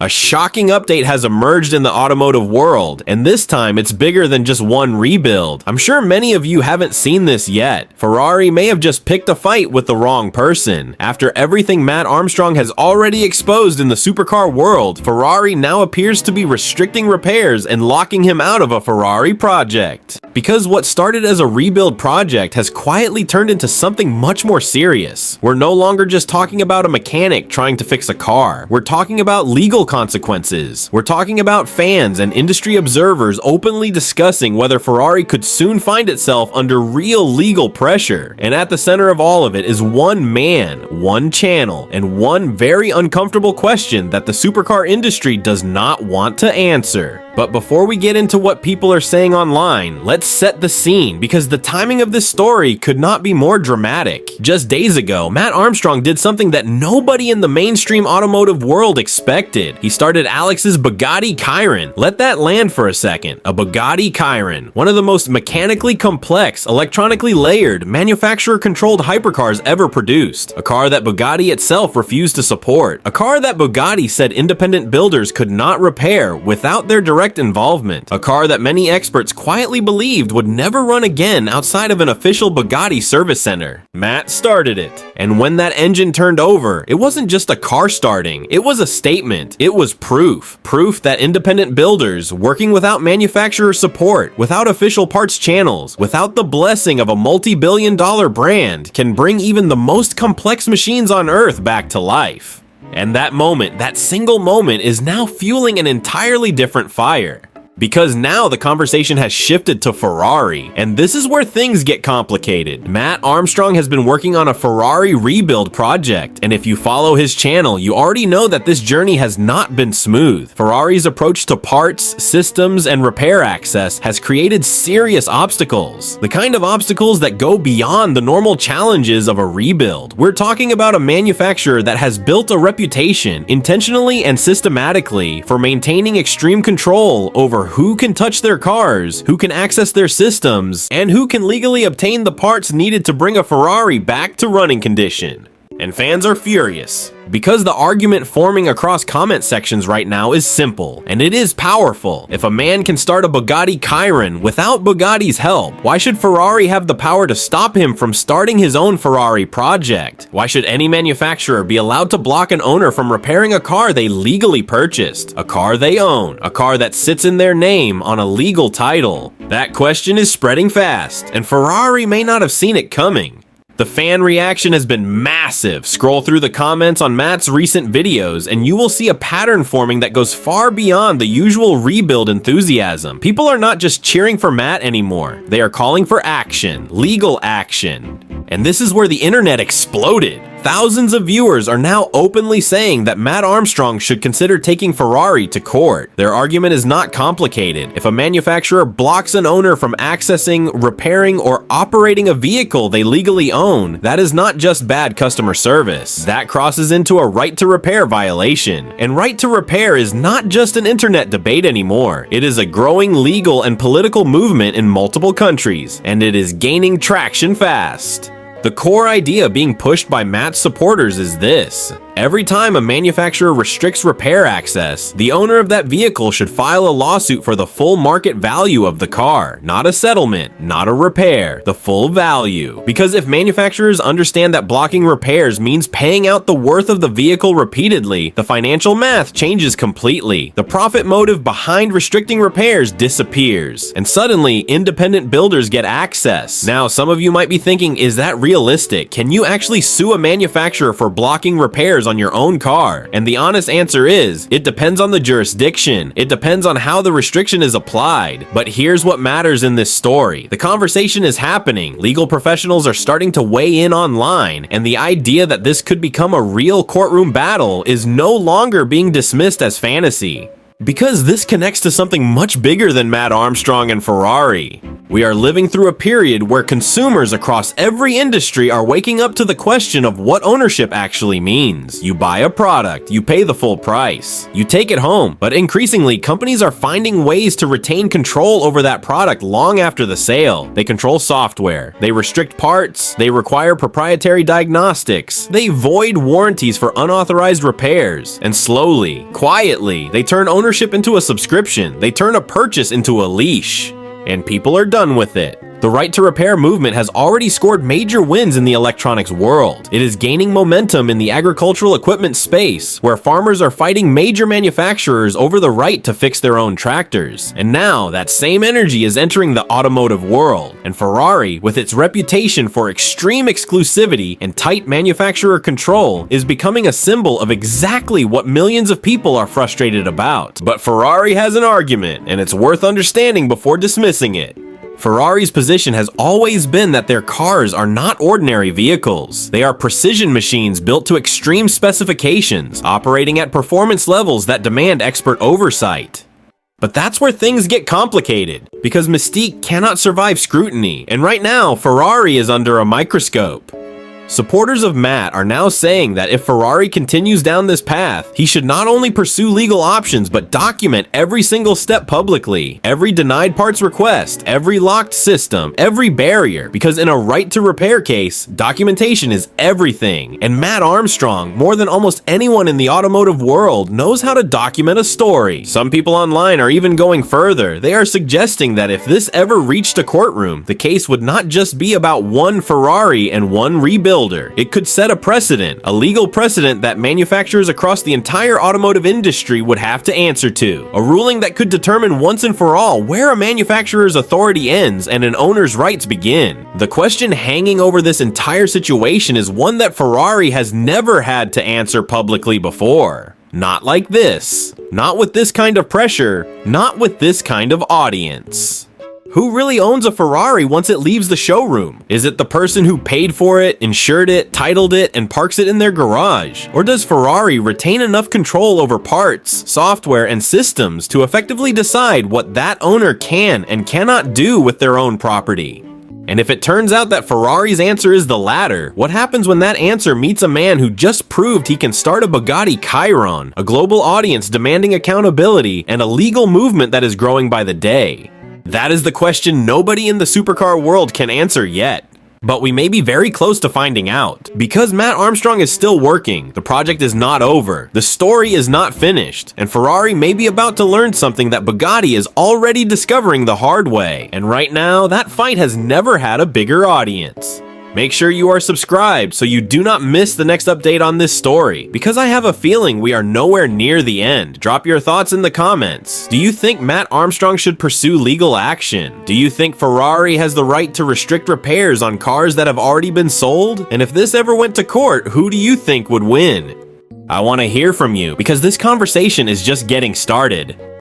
A shocking update has emerged in the automotive world, and this time it's bigger than just one rebuild. I'm sure many of you haven't seen this yet. Ferrari may have just picked a fight with the wrong person. After everything Matt Armstrong has already exposed in the supercar world, Ferrari now appears to be restricting repairs and locking him out of a Ferrari project. Because what started as a rebuild project has quietly turned into something much more serious. We're no longer just talking about a mechanic trying to fix a car. We're talking about legal consequences. We're talking about fans and industry observers openly discussing whether Ferrari could soon find itself under real legal pressure. And at the center of all of it is one man, one channel, and one very uncomfortable question that the supercar industry does not want to answer. But before we get into what people are saying online, let's set the scene, because the timing of this story could not be more dramatic. Just days ago, Matt Armstrong did something that nobody in the mainstream automotive world expected. He started Alex's Bugatti Chiron. Let that land for a second. A Bugatti Chiron, one of the most mechanically complex, electronically layered, manufacturer-controlled hypercars ever produced. A car that Bugatti itself refused to support. A car that Bugatti said independent builders could not repair without their direct involvement. A car that many experts quietly believed would never run again outside of an official Bugatti service center. Matt started it. And when that engine turned over, it wasn't just a car starting. It was a statement. It was proof. Proof that independent builders, working without manufacturer support, without official parts channels, without the blessing of a multi-billion-dollar brand, can bring even the most complex machines on Earth back to life. And that moment, that single moment, is now fueling an entirely different fire. Because now the conversation has shifted to Ferrari, and this is where things get complicated. Matt Armstrong has been working on a Ferrari rebuild project, and if you follow his channel, you already know that this journey has not been smooth. Ferrari's approach to parts, systems, and repair access has created serious obstacles. The kind of obstacles that go beyond the normal challenges of a rebuild. We're talking about a manufacturer that has built a reputation, intentionally and systematically, for maintaining extreme control over who can touch their cars, who can access their systems, and who can legally obtain the parts needed to bring a Ferrari back to running condition. And fans are furious, because the argument forming across comment sections right now is simple, and it is powerful. If a man can start a Bugatti Chiron without Bugatti's help, why should Ferrari have the power to stop him from starting his own Ferrari project? Why should any manufacturer be allowed to block an owner from repairing a car they legally purchased, a car they own, a car that sits in their name on a legal title? That question is spreading fast, and Ferrari may not have seen it coming. The fan reaction has been massive. Scroll through the comments on Matt's recent videos and you will see a pattern forming that goes far beyond the usual rebuild enthusiasm. People are not just cheering for Matt anymore. They are calling for action, legal action. And this is where the internet exploded. Thousands of viewers are now openly saying that Matt Armstrong should consider taking Ferrari to court. Their argument is not complicated. If a manufacturer blocks an owner from accessing, repairing, or operating a vehicle they legally own, that is not just bad customer service. That crosses into a right to repair violation. And right to repair is not just an internet debate anymore. It is a growing legal and political movement in multiple countries, and it is gaining traction fast. The core idea being pushed by Matt's supporters is this: every time a manufacturer restricts repair access, the owner of that vehicle should file a lawsuit for the full market value of the car, not a settlement, not a repair, the full value. Because if manufacturers understand that blocking repairs means paying out the worth of the vehicle repeatedly, the financial math changes completely. The profit motive behind restricting repairs disappears, and suddenly independent builders get access. Now, some of you might be thinking, is that realistic? Can you actually sue a manufacturer for blocking repairs on your own car? And the honest answer is, it depends on the jurisdiction. It depends on how the restriction is applied. But here's what matters in this story. The conversation is happening. Legal professionals are starting to weigh in online, and the idea that this could become a real courtroom battle is no longer being dismissed as fantasy. Because this connects to something much bigger than Matt Armstrong and Ferrari. We are living through a period where consumers across every industry are waking up to the question of what ownership actually means. You buy a product, you pay the full price, you take it home, but increasingly companies are finding ways to retain control over that product long after the sale. They control software, they restrict parts, they require proprietary diagnostics, they void warranties for unauthorized repairs, and slowly, quietly, they turn ownership into a subscription. They turn a purchase into a leash. And people are done with it. The right to repair movement has already scored major wins in the electronics world. It is gaining momentum in the agricultural equipment space, where farmers are fighting major manufacturers over the right to fix their own tractors. And now that same energy is entering the automotive world. And Ferrari, with its reputation for extreme exclusivity and tight manufacturer control, is becoming a symbol of exactly what millions of people are frustrated about. But Ferrari has an argument, and it's worth understanding before dismissing it. Ferrari's position has always been that their cars are not ordinary vehicles. They are precision machines built to extreme specifications, operating at performance levels that demand expert oversight. But that's where things get complicated, because Mystique cannot survive scrutiny, and right now, Ferrari is under a microscope. Supporters of Matt are now saying that if Ferrari continues down this path, he should not only pursue legal options but document every single step publicly, every denied parts request, every locked system, every barrier, because in a right to repair case, documentation is everything. And Matt Armstrong, more than almost anyone in the automotive world, knows how to document a story. Some people online are even going further. They are suggesting that if this ever reached a courtroom, the case would not just be about one Ferrari and one rebuild. It could set a precedent, a legal precedent that manufacturers across the entire automotive industry would have to answer to. A ruling that could determine once and for all where a manufacturer's authority ends and an owner's rights begin. The question hanging over this entire situation is one that Ferrari has never had to answer publicly before. Not like this. Not with this kind of pressure. Not with this kind of audience. Who really owns a Ferrari once it leaves the showroom? Is it the person who paid for it, insured it, titled it, and parks it in their garage? Or does Ferrari retain enough control over parts, software, and systems to effectively decide what that owner can and cannot do with their own property? And if it turns out that Ferrari's answer is the latter, what happens when that answer meets a man who just proved he can start a Bugatti Chiron, a global audience demanding accountability, and a legal movement that is growing by the day? That is the question nobody in the supercar world can answer yet. But we may be very close to finding out. Because Matt Armstrong is still working, the project is not over, the story is not finished, and Ferrari may be about to learn something that Bugatti is already discovering the hard way. And right now, that fight has never had a bigger audience. Make sure you are subscribed so you do not miss the next update on this story, because I have a feeling we are nowhere near the end. Drop your thoughts in the comments. Do you think Matt Armstrong should pursue legal action? Do you think Ferrari has the right to restrict repairs on cars that have already been sold? And if this ever went to court, who do you think would win? I want to hear from you, because this conversation is just getting started.